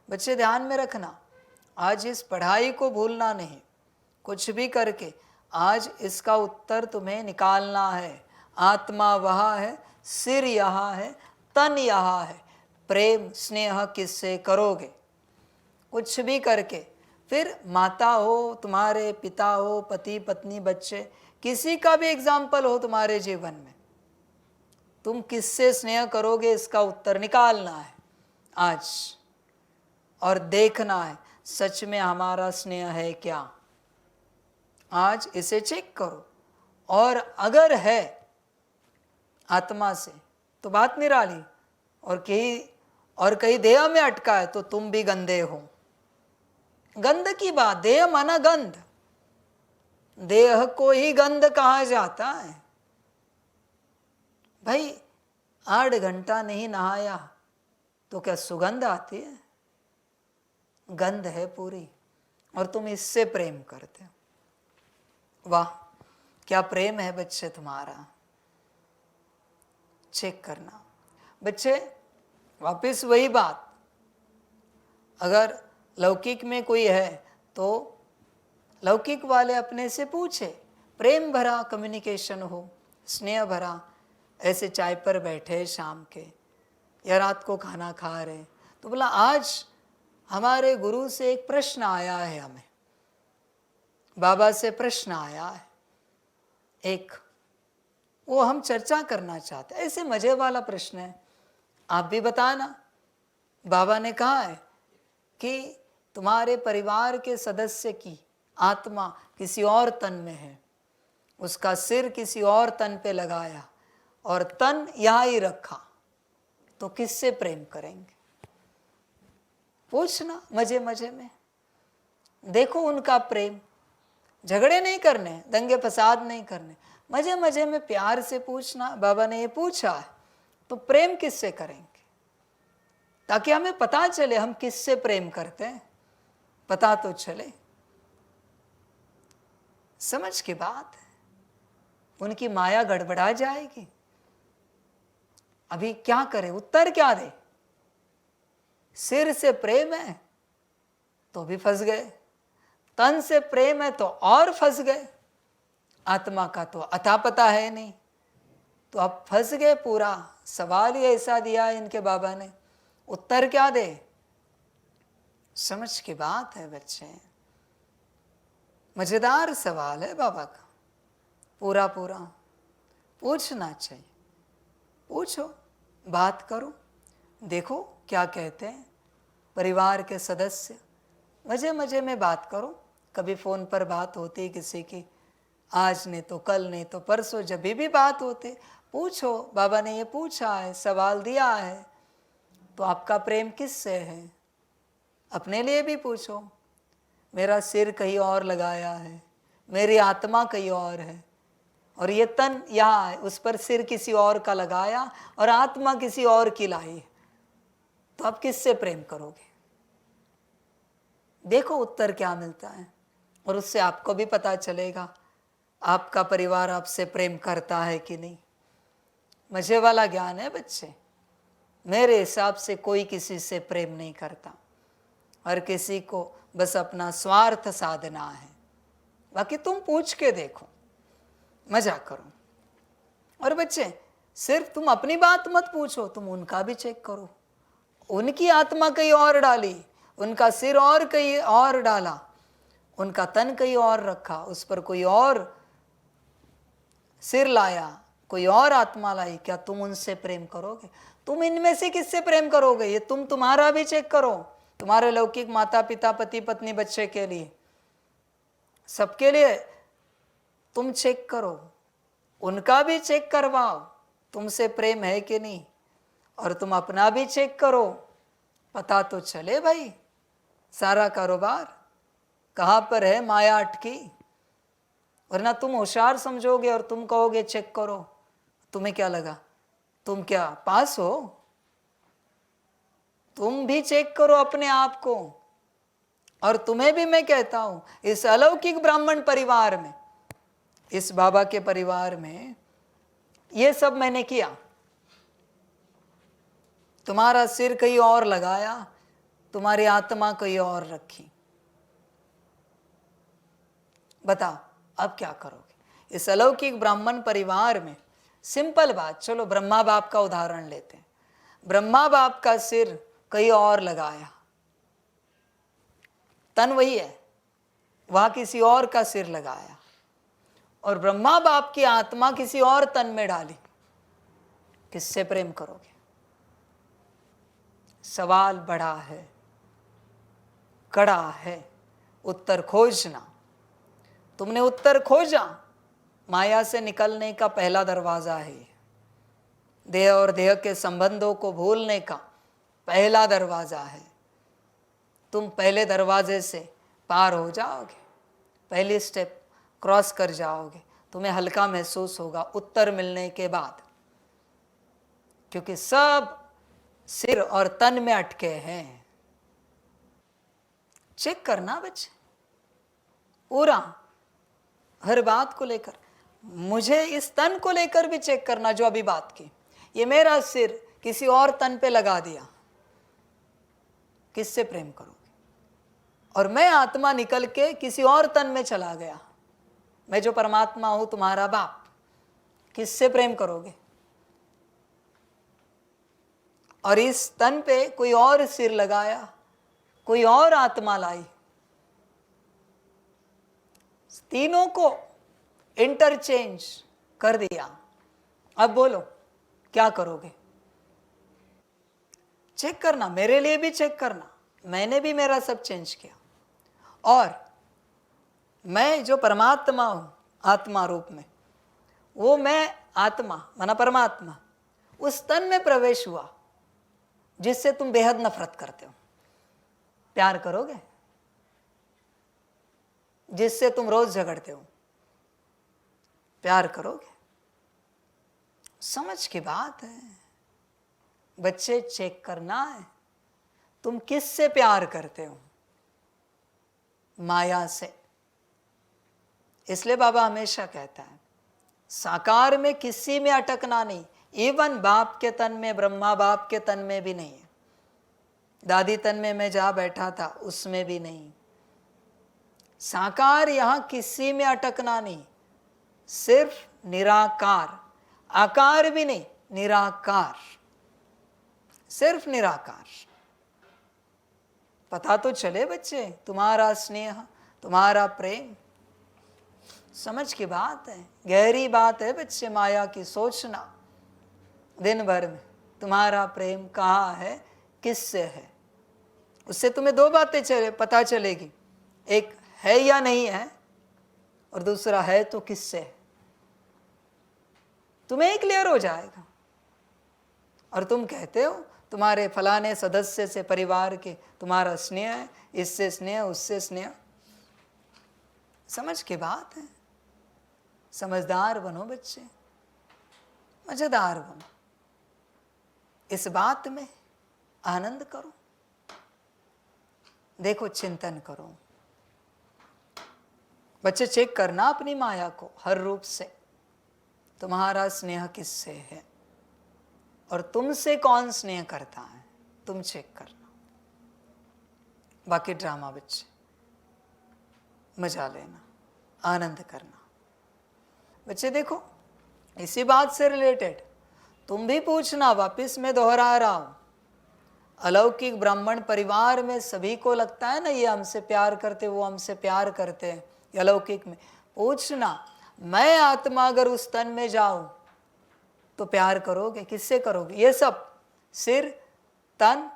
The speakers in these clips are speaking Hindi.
बच्चे ध्यान में रखना, आज इस पढ़ाई को भूलना नहीं, कुछ भी करके आज इसका उत्तर तुम्हें निकालना है। आत्मा वहाँ है, सिर यहाँ है, तन यहाँ है। प्रेम स्नेह किससे करोगे? कुछ भी करके, फिर माता हो, तुम्हारे पिता हो, पति पत्नी बच्चे, किसी का भी एग्जाम्पल हो तुम्हारे जीवन में, तुम किससे स्नेह करोगे इसका उत्तर निकालना है आज, और देखना है सच में हमारा स्नेह है क्या। आज इसे चेक करो, और अगर है आत्मा से तो बात निराली, और कहीं देह में अटका है तो तुम भी गंदे हो। गंध की बात, देह माना गंध, देह को ही गंध कहा जाता है। भाई 8 घंटा नहीं नहाया तो क्या सुगंध आती है? गंध है पूरी, और तुम इससे प्रेम करते हो। वाह क्या प्रेम है बच्चे तुम्हारा। चेक करना बच्चे, वापस वही बात, अगर लौकिक में कोई है तो लौकिक वाले अपने से पूछे, प्रेम भरा कम्युनिकेशन हो, स्नेह भरा, ऐसे चाय पर बैठे शाम के या रात को खाना खा रहे, तो बोला आज हमारे गुरु से एक प्रश्न आया है, हमें बाबा से प्रश्न आया है एक, वो हम चर्चा करना चाहते हैं। ऐसे मजे वाला प्रश्न है, आप भी बताना। बाबा ने कहा है कि तुम्हारे परिवार के सदस्य की आत्मा किसी और तन में है, उसका सिर किसी और तन पे लगाया और तन यहाँ ही रखा, तो किससे प्रेम करेंगे? पूछना मजे मजे में, देखो उनका प्रेम। झगड़े नहीं करने, दंगे फसाद नहीं करने, मजे मजे में प्यार से पूछना। बाबा ने ये पूछा है तो प्रेम किससे करेंगे, ताकि हमें पता चले हम किससे प्रेम करते हैं, पता तो चले। समझ की बात है, उनकी माया गड़बड़ा जाएगी। अभी क्या करें, उत्तर क्या दे? सिर से प्रेम है तो भी फंस गए, तन से प्रेम है तो और फंस गए, आत्मा का तो अता पता है नहीं, तो अब फंस गए पूरा। सवाल ही ऐसा दिया है इनके बाबा ने, उत्तर क्या दे? समझ की बात है बच्चे, मजेदार सवाल है बाबा का, पूरा पूरा पूछना चाहिए। पूछो, बात करो, देखो क्या कहते हैं परिवार के सदस्य, मजे मजे में बात करो। कभी फ़ोन पर बात होती किसी की, आज नहीं तो कल नहीं तो परसों, जब भी बात होती पूछो, बाबा ने ये पूछा है, सवाल दिया है, तो आपका प्रेम किससे है? अपने लिए भी पूछो, मेरा सिर कहीं और लगाया है, मेरी आत्मा कहीं और है, और ये तन यहाँ है, उस पर सिर किसी और का लगाया और आत्मा किसी और की लाई, तो आप किससे प्रेम करोगे? देखो उत्तर क्या मिलता है, और उससे आपको भी पता चलेगा आपका परिवार आपसे प्रेम करता है कि नहीं। मजे वाला ज्ञान है बच्चे। मेरे हिसाब से कोई किसी से प्रेम नहीं करता, हर किसी को बस अपना स्वार्थ साधना है। बाकी तुम पूछ के देखो, मजा करो। और बच्चे सिर्फ तुम अपनी बात मत पूछो, तुम उनका भी चेक करो। उनकी आत्मा कहीं और डाली, उनका सिर और कहीं और डाला, उनका तन कहीं और रखा, उस पर कोई और सिर लाया, कोई और आत्मा लाई, क्या तुम उनसे प्रेम करोगे? तुम इनमें से किससे प्रेम करोगे? ये तुम्हारा भी चेक करो, तुम्हारे लौकिक माता पिता पति पत्नी बच्चे के लिए, सबके लिए तुम चेक करो, उनका भी चेक करवाओ तुमसे प्रेम है कि नहीं, और तुम अपना भी चेक करो, पता तो चले भाई सारा कारोबार कहाँ पर है माया अटकी। वरना तुम होशियार समझोगे और तुम कहोगे चेक करो, तुम्हें क्या लगा तुम क्या पास हो? तुम भी चेक करो अपने आप को। और तुम्हें भी मैं कहता हूं, इस अलौकिक ब्राह्मण परिवार में, इस बाबा के परिवार में ये सब मैंने किया। तुम्हारा सिर कहीं और लगाया, तुम्हारी आत्मा कोई और रखी। बताओ अब क्या करोगे? इस अलौकिक ब्राह्मण परिवार में सिंपल बात, चलो ब्रह्मा बाप का उदाहरण लेते हैं। ब्रह्मा बाप का सिर कहीं और लगाया, तन वही है, वहां किसी और का सिर लगाया, और ब्रह्मा बाप की आत्मा किसी और तन में डाली, किससे प्रेम करोगे? सवाल बड़ा है, कड़ा है, उत्तर खोजना। तुमने उत्तर खोजा, माया से निकलने का पहला दरवाजा है। देह और देह के संबंधों को भूलने का पहला दरवाजा है। तुम पहले दरवाजे से पार हो जाओगे, पहली स्टेप क्रॉस कर जाओगे, तुम्हें हल्का महसूस होगा उत्तर मिलने के बाद, क्योंकि सब सिर और तन में अटके हैं। चेक करना बच्चे, पूरा हर बात को लेकर, मुझे इस तन को लेकर भी चेक करना जो अभी बात की। ये मेरा सिर किसी और तन पे लगा दिया, किससे प्रेम करोगे? और मैं आत्मा निकल के किसी और तन में चला गया, मैं जो परमात्मा हूं तुम्हारा बाप, किससे प्रेम करोगे? और इस तन पे कोई और सिर लगाया, कोई और आत्मा लाई, तीनों को इंटरचेंज कर दिया। अब बोलो क्या करोगे? चेक करना, मेरे लिए भी चेक करना, मैंने भी मेरा सब चेंज किया, और मैं जो परमात्मा हूं आत्मा रूप में, वो मैं आत्मा माना परमात्मा उस तन में प्रवेश हुआ जिससे तुम बेहद नफरत करते हो। प्यार करोगे? जिससे तुम रोज झगड़ते हो, प्यार करोगे? समझ की बात है बच्चे, चेक करना है तुम किससे प्यार करते हो। माया से। इसलिए बाबा हमेशा कहता है साकार में किसी में अटकना नहीं, इवन बाप के तन में, ब्रह्मा बाप के तन में भी नहीं है, दादी तन में मैं जहां बैठा था उसमें भी नहीं। साकार यहां किसी में अटकना नहीं, सिर्फ निराकार, आकार भी नहीं, निराकार, सिर्फ निराकार। पता तो चले बच्चे, तुम्हारा स्नेह, तुम्हारा प्रेम, समझ की बात है, गहरी बात है बच्चे। माया की सोचना दिन भर में तुम्हारा प्रेम कहाँ है, किससे है, उससे तुम्हें दो बातें पता चलेगी, एक है या नहीं है, और दूसरा है तो किससे है। तुम्हें एक क्लियर हो जाएगा। और तुम कहते हो तुम्हारे फलाने सदस्य से परिवार के तुम्हारा स्नेह है, इससे स्नेह, उससे स्नेह। समझ की बात है, समझदार बनो बच्चे, मजेदार बनो, इस बात में आनंद करो, देखो, चिंतन करो बच्चे। चेक करना अपनी माया को हर रूप से, तुम्हारा स्नेह किससे है और तुमसे कौन स्नेह करता है, तुम चेक करना। बाकी ड्रामा बच्चे मजा लेना, आनंद करना। बच्चे देखो, इसी बात से रिलेटेड तुम भी पूछना, वापिस मैं दोहरा रहा हूं। अलौकिक ब्राह्मण परिवार में सभी को लगता है ना ये हमसे प्यार करते, वो हमसे प्यार करते हैं। अलौकिक में पूछना, मैं आत्मा अगर उस तन में जाऊं तो प्यार करोगे? किससे करोगे? ये सब सिर, तन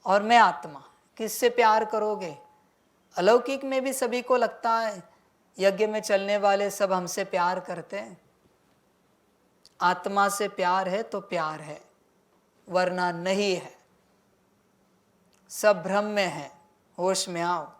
और मैं आत्मा, किससे प्यार करोगे? अलौकिक में भी सभी को लगता है यज्ञ में चलने वाले सब हमसे प्यार करते हैं। आत्मा से प्यार है तो प्यार है, वरना नहीं है। सब भ्रम में है, होश में आओ।